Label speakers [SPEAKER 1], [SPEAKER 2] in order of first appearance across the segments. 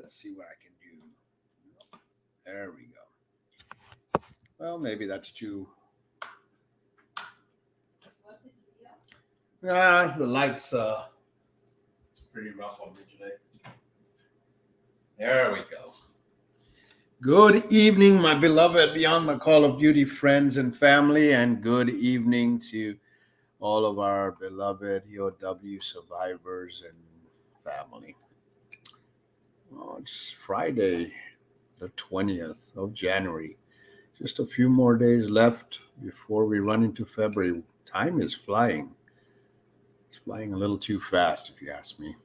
[SPEAKER 1] Let's see what I can do. There we go. Well, maybe that's too. The lights pretty rough on me today. There we go. Good evening, my beloved Beyond the Call of Duty friends and family, and good evening to all of our beloved EOW survivors and family. Oh, it's Friday, the 20th of January. Just a few more days left before we run into February. Time is flying. It's flying a little too fast, if you ask me.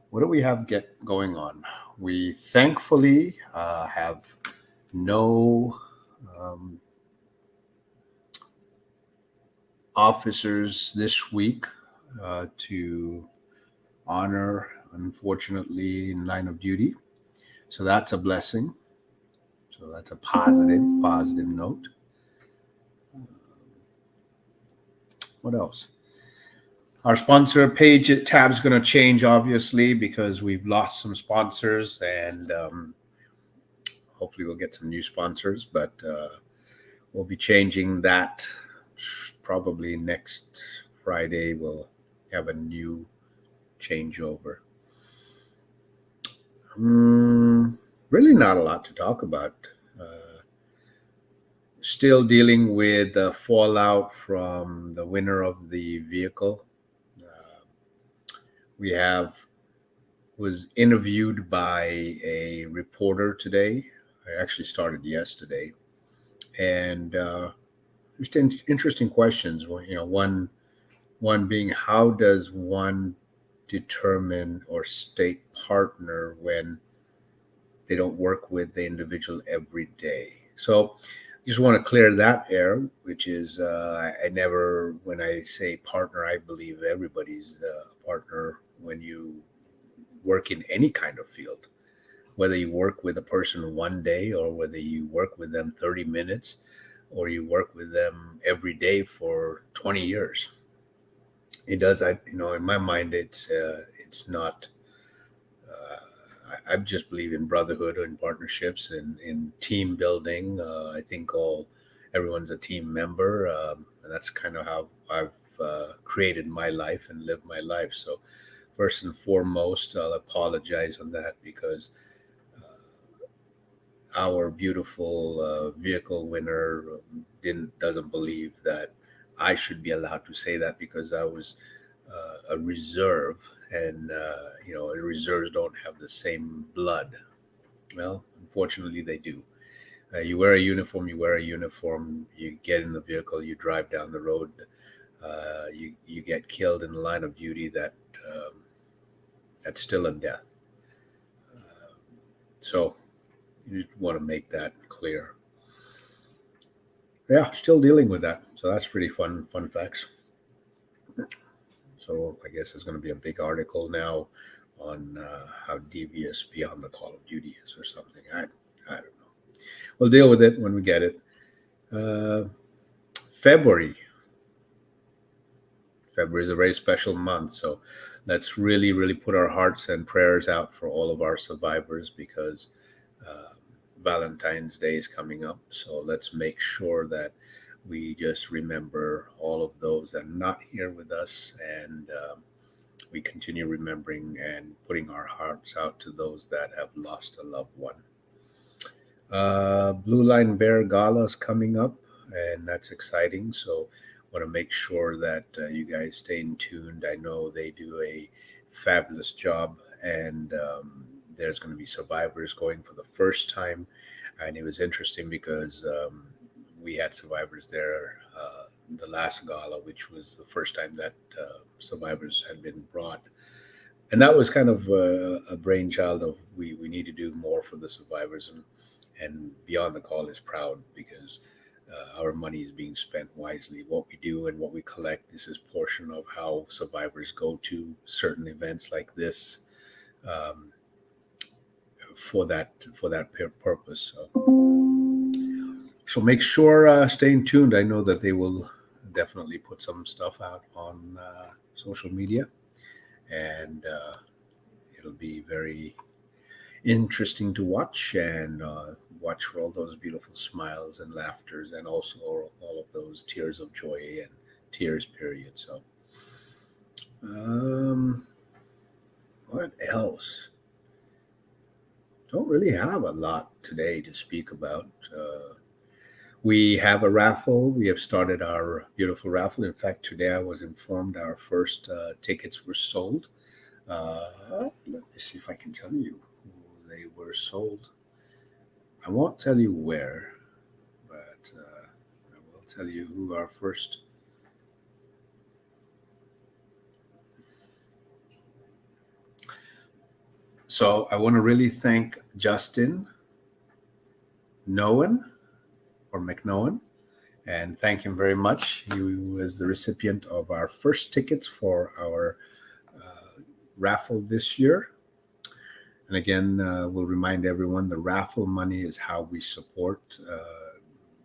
[SPEAKER 1] What do we have going on? We thankfully have no officers this week to honor, unfortunately, in line of duty. So that's a blessing. So that's a positive note. What else? Our sponsor page tab is going to change, obviously, because we've lost some sponsors, and hopefully we'll get some new sponsors. But we'll be changing that probably next Friday. We'll have a new changeover. Really not a lot to talk about. Still dealing with the fallout from the winner of the vehicle. We was interviewed by a reporter today. I actually started yesterday, and just interesting questions. One being, how does one determine or state partner when they don't work with the individual every day? So just want to clear that air, which is I never, when I say partner, I believe everybody's a partner when you work in any kind of field, whether you work with a person one day or whether you work with them 30 minutes or you work with them every day for 20 years. It does, in my mind, it's not. I just believe in brotherhood and partnerships and in team building. I think everyone's a team member, and that's kind of how I've created my life and lived my life. So, first and foremost, I'll apologize on that because our beautiful vehicle winner doesn't believe that I should be allowed to say that because I was a reserve, and reserves don't have the same blood. Well, unfortunately, they do. You wear a uniform. You get in the vehicle. You drive down the road. You get killed in the line of duty. That's still a death. So you want to make that clear. Yeah, still dealing with that. So that's pretty fun facts. So I guess there's going to be a big article now on how devious Beyond the Call of Duty is or something. I don't know. We'll deal with it when we get it. February is a very special month. So let's really, really put our hearts and prayers out for all of our survivors because Valentine's Day is coming up. So let's make sure that we just remember all of those that are not here with us, and we continue remembering and putting our hearts out to those that have lost a loved one. Blue Line Bear Gala is coming up, and that's exciting. So want to make sure that you guys stay in tuned. I know they do a fabulous job, and there's going to be survivors going for the first time. And it was interesting because we had survivors there the last gala, which was the first time that survivors had been brought. And that was kind of a brainchild of we need to do more for the survivors. And Beyond the Call is proud because our money is being spent wisely. What we do and what we collect, this is portion of how survivors go to certain events like this for that purpose. So make sure staying tuned. I know that they will definitely put some stuff out on social media, and it'll be very interesting to watch, and watch for all those beautiful smiles and laughters, and also all of those tears of joy and tears. Period. So, um, what else? Don't really have a lot today to speak about. We have a raffle. We have started our beautiful raffle. In fact, today I was informed our first tickets were sold. Let me see if I can tell you who they were sold. I won't tell you where, but I will tell you who our first. So I want to really thank Justin Noen or McNowen, and thank him very much. He was the recipient of our first tickets for our raffle this year. And again, we'll remind everyone the raffle money is how we support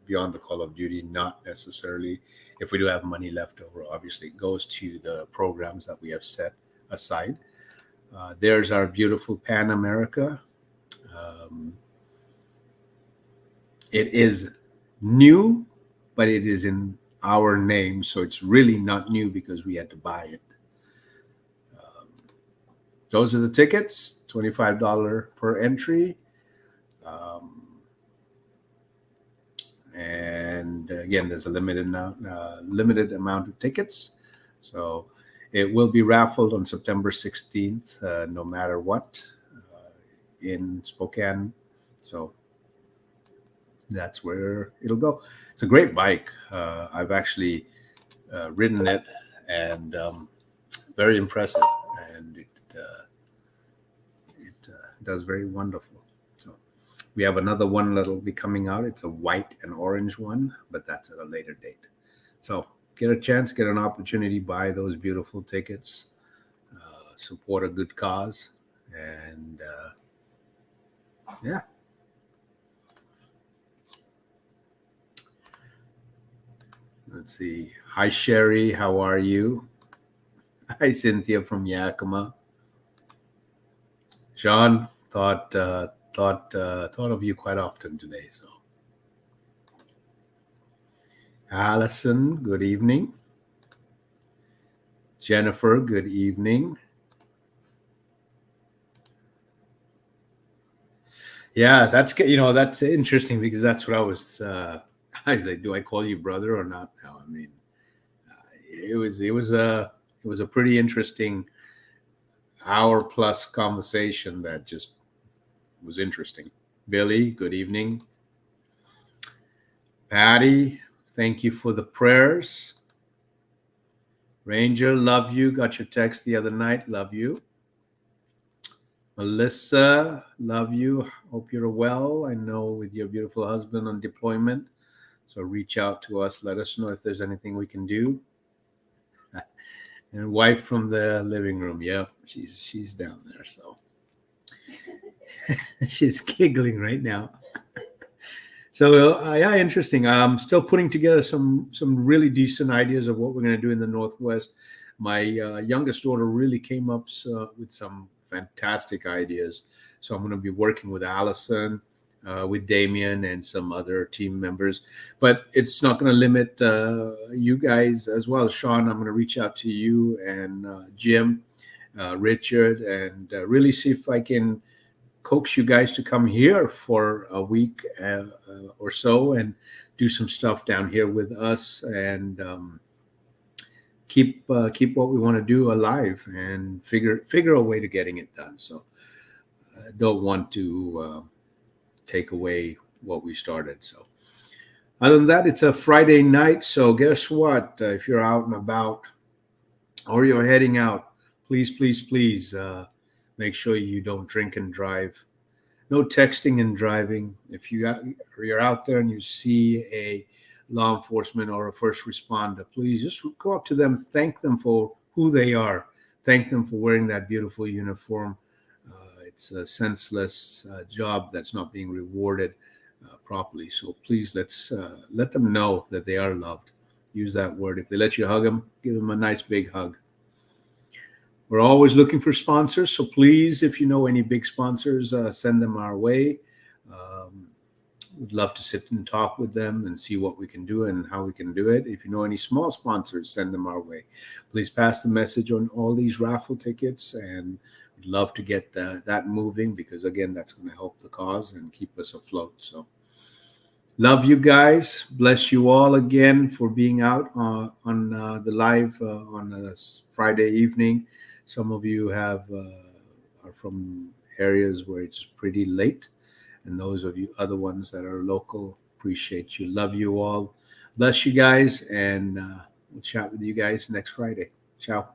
[SPEAKER 1] Beyond the Call of Duty, not necessarily if we do have money left over, obviously it goes to the programs that we have set aside. There's our beautiful Pan America. Um, it is new, but it is in our name, so it's really not new because we had to buy it. Um, those are the tickets, $25 per entry. Um, and again, there's a limited amount of tickets, so it will be raffled on September 16th, no matter what, in Spokane. So that's where it'll go. It's a great bike. I've actually ridden it, and very impressive, and it does very wonderful. So we have another one that'll be coming out. It's a white and orange one, but that's at a later date. So get a chance, get an opportunity, buy those beautiful tickets, support a good cause, and yeah. Let's see. Hi, Sherry. How are you? Hi, Cynthia from Yakima. Sean, thought of you quite often today. So, Allison, good evening. Jennifer, good evening. Yeah, that's interesting because that's what I was. I was like, do I call you brother or not? Now, I mean, it was a pretty interesting hour plus conversation that just was interesting. Billy, good evening. Patty, thank you for the prayers. Ranger, love you. Got your text the other night. Love you. Melissa, love you. Hope you're well. I know with your beautiful husband on deployment. So reach out to us. Let us know if there's anything we can do. And wife from the living room. Yeah, she's down there. So she's giggling right now. So yeah, interesting. I'm still putting together some really decent ideas of what we're going to do in the Northwest. My youngest daughter really came up with some fantastic ideas. So I'm going to be working with Allison, with Damien, and some other team members. But it's not going to limit you guys as well. Sean, I'm going to reach out to you and Jim, Richard, and really see if I can coax you guys to come here for a week or so and do some stuff down here with us, and keep what we want to do alive and figure a way to getting it done. So I don't want to take away what we started. So other than that, it's a Friday night. So guess what? If you're out and about or you're heading out, please make sure you don't drink and drive. No texting and driving. If you're out there and you see a law enforcement or a first responder, please just go up to them, thank them for who they are, thank them for wearing that beautiful uniform. It's a senseless job that's not being rewarded properly. So please let's let them know that they are loved. Use that word. If they let you hug them, give them a nice big hug. We're always looking for sponsors, so please, if you know any big sponsors, send them our way. We'd love to sit and talk with them and see what we can do and how we can do it. If you know any small sponsors, send them our way. Please pass the message on all these raffle tickets, and we'd love to get that moving, because again, that's going to help the cause and keep us afloat. So love you guys. Bless you all again for being out on the live on a Friday evening. Some of you are from areas where it's pretty late. And those of you other ones that are local, appreciate you. Love you all. Bless you guys. And we'll chat with you guys next Friday. Ciao.